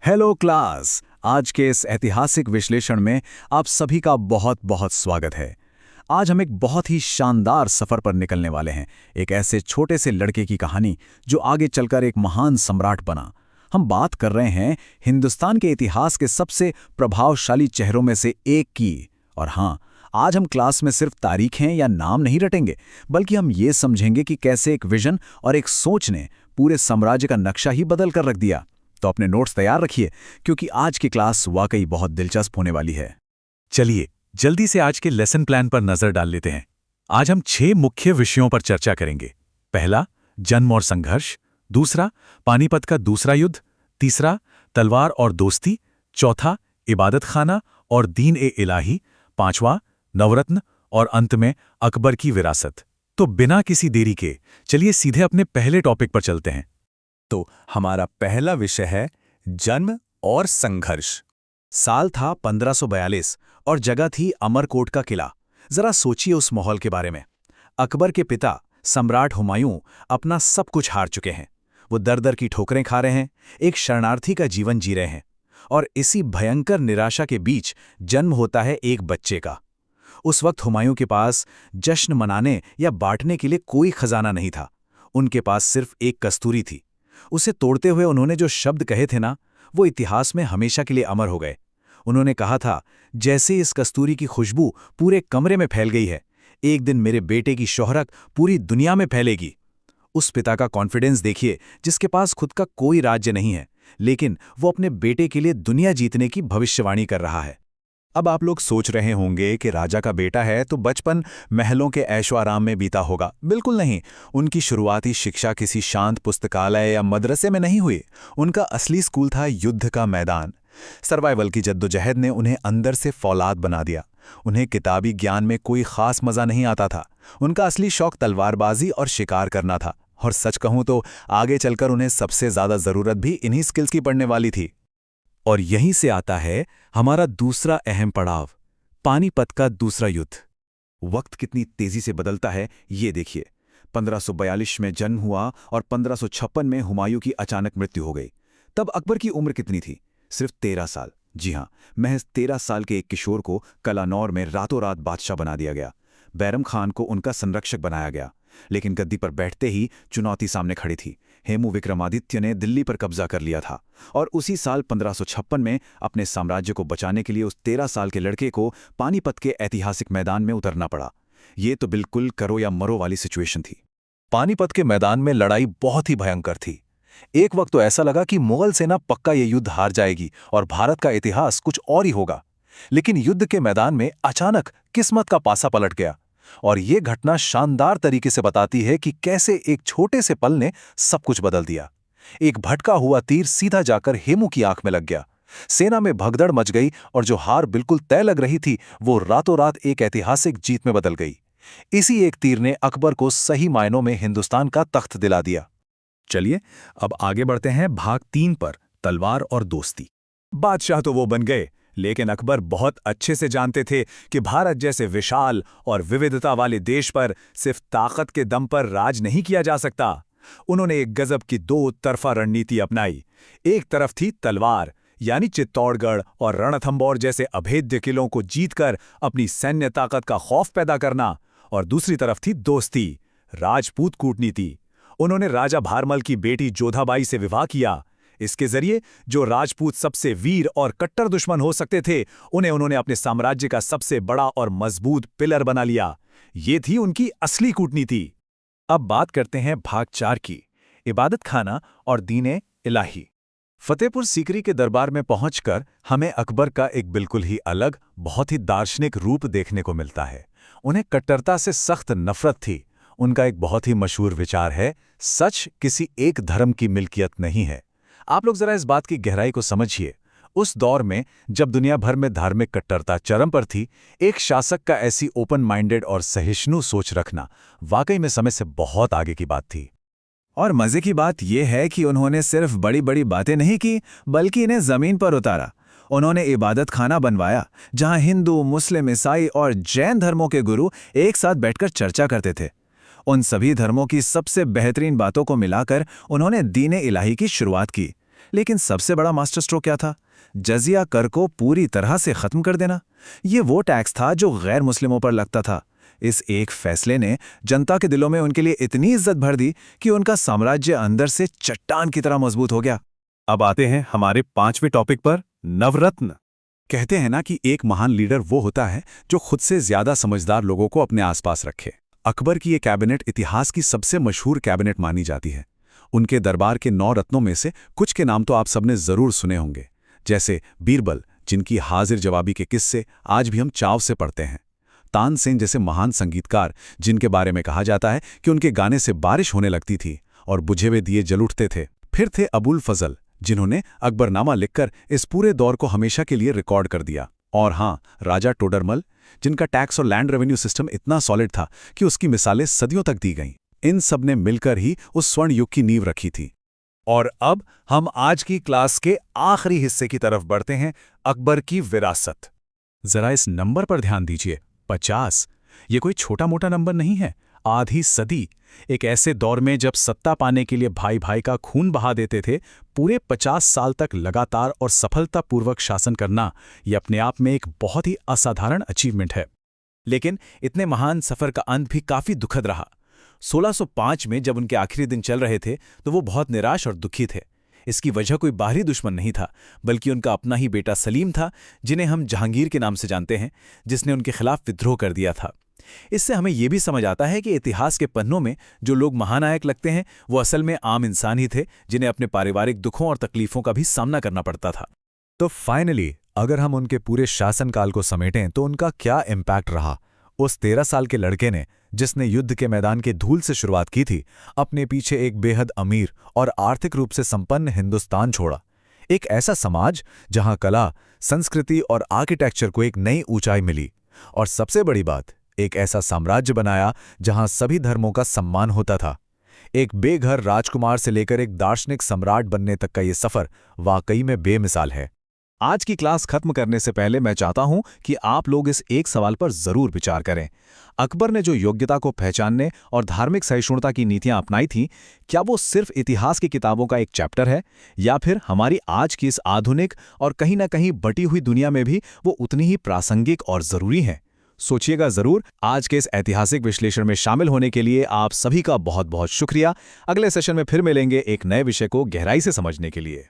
Hello class. आज के इस ऐतिहासिक विश्लेषण में आप सभी का बहुत बहुत स्वागत है। आज हम एक बहुत ही शानदार सफर पर निकलने वाले हैं। एक ऐसे छोटे से लड़के की कहानी जो आगे चलकर एक महान सम्राट बना। हम बात कर रहे हैं हिंदुस्तान के इतिहास के सबसे प्रभावशाली चेहरों में से एक की। और हाँ, आज हम क्लास में सिर्फ तारीखें या नाम नहीं रटेंगे, बल्कि हम ये समझेंगे कि कैसे एक विजन और एक सोच ने पूरे साम्राज्य का नक्शा ही बदल कर रख दिया। तो अपने नोट्स तैयार रखिए, क्योंकि आज की क्लास वाकई बहुत दिलचस्प होने वाली है। चलिए जल्दी से आज के लेसन प्लान पर नजर डाल लेते हैं। आज हम 6 मुख्य विषयों पर चर्चा करेंगे। पहला, जन्म और संघर्ष। दूसरा, पानीपत का दूसरा युद्ध। तीसरा, तलवार और दोस्ती। चौथा, इबादत खाना और दीन ए इलाही। पांचवा, नवरत्न। और अंत में अकबर की विरासत। तो बिना किसी देरी के चलिए सीधे अपने पहले टॉपिक पर चलते हैं। तो हमारा पहला विषय है जन्म और संघर्ष। साल था 1542 और जगह थी अमरकोट का किला। जरा सोचिए उस माहौल के बारे में। अकबर के पिता सम्राट हुमायूं अपना सब कुछ हार चुके हैं। वो दर दर की ठोकरें खा रहे हैं, एक शरणार्थी का जीवन जी रहे हैं। और इसी भयंकर निराशा के बीच जन्म होता है एक बच्चे का। उस वक्त हुमायूं के पास जश्न मनाने या बांटने के लिए कोई खजाना नहीं था। उनके पास सिर्फ एक कस्तूरी थी। उसे तोड़ते हुए उन्होंने जो शब्द कहे थे ना, वो इतिहास में हमेशा के लिए अमर हो गए। उन्होंने कहा था, जैसे इस कस्तूरी की खुशबू पूरे कमरे में फैल गई है, एक दिन मेरे बेटे की शोहरत पूरी दुनिया में फैलेगी। उस पिता का कॉन्फिडेंस देखिए, जिसके पास खुद का कोई राज्य नहीं है, लेकिन वो अपने बेटे के लिए दुनिया जीतने की भविष्यवाणी कर रहा है। अब आप लोग सोच रहे होंगे कि राजा का बेटा है तो बचपन महलों के ऐशो आराम में बीता होगा। बिल्कुल नहीं। उनकी शुरुआती शिक्षा किसी शांत पुस्तकालय या मदरसे में नहीं हुई। उनका असली स्कूल था युद्ध का मैदान। सर्वाइवल की जद्दोजहद ने उन्हें अंदर से फौलाद बना दिया। उन्हें किताबी ज्ञान में कोई खास मजा नहीं आता था। उनका असली शौक तलवारबाजी और शिकार करना था। और सच कहूं तो आगे चलकर उन्हें सबसे ज्यादा जरूरत भी इन्हीं स्किल्स की पड़ने वाली थी। और यहीं से आता है हमारा दूसरा अहम पड़ाव, पानीपत का दूसरा युद्ध। वक्त कितनी तेजी से बदलता है ये देखिए। 1542 में जन्म हुआ और 1556 में हुमायूं की अचानक मृत्यु हो गई। तब अकबर की उम्र कितनी थी? सिर्फ 13 साल। जी हाँ, महज 13 साल के एक किशोर को कलानौर में रातों रात बादशाह बना दिया गया। बैरम खान को उनका संरक्षक बनाया गया। लेकिन गद्दी पर बैठते ही चुनौती सामने खड़ी थी। हेमू विक्रमादित्य ने दिल्ली पर कब्जा कर लिया था और उसी साल 1556 में अपने साम्राज्य को बचाने के लिए उस 13 साल के लड़के को पानीपत के ऐतिहासिक मैदान में उतरना पड़ा। ये तो बिल्कुल करो या मरो वाली सिचुएशन थी। पानीपत के मैदान में लड़ाई बहुत ही भयंकर थी। एक वक्त तो ऐसा लगा कि मुगल सेना पक्का ये युद्ध हार जाएगी और भारत का इतिहास कुछ और ही होगा। लेकिन युद्ध के मैदान में अचानक किस्मत का पासा पलट गया। और ये घटना शानदार तरीके से बताती है कि कैसे एक छोटे से पल ने सब कुछ बदल दिया। एक भटका हुआ तीर सीधा जाकर हेमू की आंख में लग गया। सेना में भगदड़ मच गई और जो हार बिल्कुल तय लग रही थी, वो रातों रात एक ऐतिहासिक जीत में बदल गई। इसी एक तीर ने अकबर को सही मायनों में हिंदुस्तान का तख्त दिला दिया। चलिए अब आगे बढ़ते हैं भाग 3 पर, तलवार और दोस्ती। बादशाह तो वो बन गए, लेकिन अकबर बहुत अच्छे से जानते थे कि भारत जैसे विशाल और विविधता वाले देश पर सिर्फ ताकत के दम पर राज नहीं किया जा सकता। उन्होंने एक गजब की 2 तरफा रणनीति अपनाई। एक तरफ थी तलवार, यानी चित्तौड़गढ़ और रणथंबोर जैसे अभेद्य किलों को जीतकर अपनी सैन्य ताकत का खौफ पैदा करना, और दूसरी तरफ थी दोस्ती, राजपूत कूटनीति। उन्होंने राजा भारमल की बेटी जोधाबाई से विवाह किया। इसके जरिए जो राजपूत सबसे वीर और कट्टर दुश्मन हो सकते थे, उन्हें उन्होंने अपने साम्राज्य का सबसे बड़ा और मजबूत पिलर बना लिया। ये थी उनकी असली कूटनीति। अब बात करते हैं भाग 4 की, इबादत खाना और दीन इलाही। फतेहपुर सीकरी के दरबार में पहुंचकर हमें अकबर का एक बिल्कुल ही अलग, बहुत ही दार्शनिक रूप देखने को मिलता है। उन्हें कट्टरता से सख्त नफरत थी। उनका एक बहुत ही मशहूर विचार है, सच किसी एक धर्म की मिल्कियत नहीं है। आप लोग जरा इस बात की गहराई को समझिए। उस दौर में जब दुनिया भर में धार्मिक कट्टरता चरम पर थी, एक शासक का ऐसी ओपन माइंडेड और सहिष्णु सोच रखना वाकई में समय से बहुत आगे की बात थी। और मजे की बात यह है कि उन्होंने सिर्फ बड़ी बड़ी बातें नहीं की, बल्कि इन्हें जमीन पर उतारा। उन्होंने इबादत खाना बनवाया, जहां हिंदू, मुस्लिम, ईसाई और जैन धर्मों के गुरु एक साथ बैठकर चर्चा करते थे। उन सभी धर्मों की सबसे बेहतरीन बातों को मिलाकर उन्होंने दीन इलाही की शुरुआत की। लेकिन सबसे बड़ा मास्टर स्ट्रोक क्या था? जजिया कर को पूरी तरह से खत्म कर देना। ये वो टैक्स था जो गैर मुस्लिमों पर लगता था। इस एक फैसले ने जनता के दिलों में उनके लिए इतनी इज्जत भर दी कि उनका साम्राज्य अंदर से चट्टान की तरह मजबूत हो गया। अब आते हैं हमारे 5वें टॉपिक पर, नवरत्न। कहते हैं ना कि एक महान लीडर वो होता है जो खुद से ज्यादा समझदार लोगों को अपने आसपास रखे। अकबर की ये कैबिनेट इतिहास की सबसे मशहूर कैबिनेट मानी जाती है। उनके दरबार के 9 रत्नों में से कुछ के नाम तो आप सबने जरूर सुने होंगे, जैसे बीरबल, जिनकी हाजिर जवाबी के किस्से आज भी हम चाव से पढ़ते हैं। तानसेन जैसे महान संगीतकार, जिनके बारे में कहा जाता है कि उनके गाने से बारिश होने लगती थी और बुझे हुए दिए जल उठते थे। फिर थे अबुल फजल, जिन्होंने अकबरनामा लिखकर इस पूरे दौर को हमेशा के लिए रिकॉर्ड कर दिया। और हाँ, राजा टोडरमल, जिनका टैक्स और लैंड रेवेन्यू सिस्टम इतना सॉलिड था कि उसकी मिसालें सदियों तक दी गईं। इन सब ने मिलकर ही उस स्वर्ण युग की नींव रखी थी। और अब हम आज की क्लास के आखिरी हिस्से की तरफ बढ़ते हैं, अकबर की विरासत। जरा इस नंबर पर ध्यान दीजिए, 50। ये कोई छोटा मोटा नंबर नहीं है। आधी सदी, एक ऐसे दौर में जब सत्ता पाने के लिए भाई भाई का खून बहा देते थे, पूरे 50 साल तक लगातार और सफलतापूर्वक शासन करना, ये अपने आप में एक बहुत ही असाधारण अचीवमेंट है। लेकिन इतने महान सफर का अंत भी काफी दुखद रहा। 1605 में जब उनके आखिरी दिन चल रहे थे तो वो बहुत निराश और दुखी थे। इसकी वजह कोई बाहरी दुश्मन नहीं था, बल्कि उनका अपना ही बेटा सलीम था, जिन्हें हम जहांगीर के नाम से जानते हैं, जिसने उनके खिलाफ विद्रोह कर दिया था। इससे हमें यह भी समझ आता है कि इतिहास के पन्नों में जो लोग महानायक लगते हैं वो असल में आम इंसान ही थे, जिन्हें अपने पारिवारिक दुखों और तकलीफों का भी सामना करना पड़ता था। तो फाइनली अगर हम उनके पूरे शासनकाल को समेटें तो उनका क्या इम्पैक्ट रहा। उस 13 साल के लड़के ने, जिसने युद्ध के मैदान के धूल से शुरुआत की थी, अपने पीछे एक बेहद अमीर और आर्थिक रूप से संपन्न हिंदुस्तान छोड़ा। एक ऐसा समाज जहां कला, संस्कृति और आर्किटेक्चर को एक नई ऊंचाई मिली। और सबसे बड़ी बात, एक ऐसा साम्राज्य बनाया जहां सभी धर्मों का सम्मान होता था। एक बेघर राजकुमार से लेकर एक दार्शनिक सम्राट बनने तक का ये सफर वाकई में बेमिसाल है। आज की क्लास खत्म करने से पहले मैं चाहता हूं कि आप लोग इस एक सवाल पर जरूर विचार करें। अकबर ने जो योग्यता को पहचानने और धार्मिक सहिष्णुता की नीतियां अपनाई थीं, क्या वो सिर्फ इतिहास की किताबों का एक चैप्टर है, या फिर हमारी आज की इस आधुनिक और कहीं ना कहीं बटी हुई दुनिया में भी वो उतनी ही प्रासंगिक और जरूरी है? सोचिएगा जरूर। आज के इस ऐतिहासिक विश्लेषण में शामिल होने के लिए आप सभी का बहुत बहुत शुक्रिया। अगले सेशन में फिर मिलेंगे एक नए विषय को गहराई से समझने के लिए।